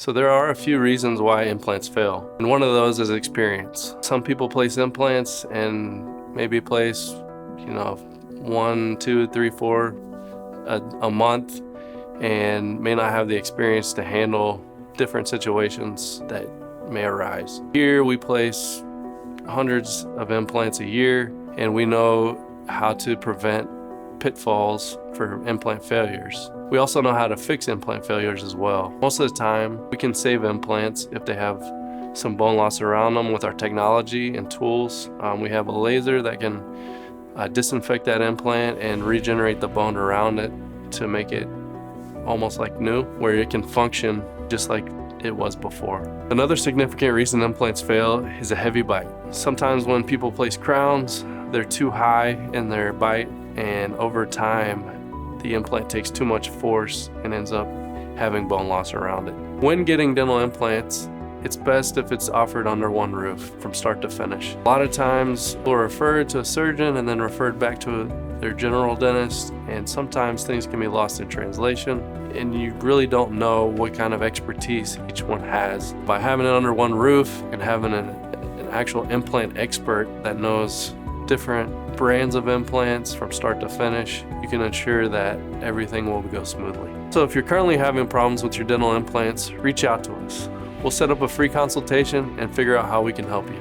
So there are a few reasons why implants fail, and one of those is experience. Some people place implants and maybe place, 1, 2, 3, 4 a month, and may not have the experience to handle different situations that may arise. Here we place hundreds of implants a year, and we know how to prevent pitfalls for implant failures. We also know how to fix implant failures as well. Most of the time, we can save implants if they have some bone loss around them with our technology and tools. We have a laser that can disinfect that implant and regenerate the bone around it to make it almost like new, where it can function just like it was before. Another significant reason implants fail is a heavy bite. Sometimes when people place crowns, they're too high in their bite, and over time, the implant takes too much force and ends up having bone loss around it. When getting dental implants, it's best if it's offered under one roof from start to finish. A lot of times we'll refer to a surgeon and then referred back to their general dentist, and sometimes things can be lost in translation, and you really don't know what kind of expertise each one has. By having it under one roof and having an actual implant expert that knows different brands of implants from start to finish, you can ensure that everything will go smoothly. So if you're currently having problems with your dental implants, reach out to us. We'll set up a free consultation and figure out how we can help you.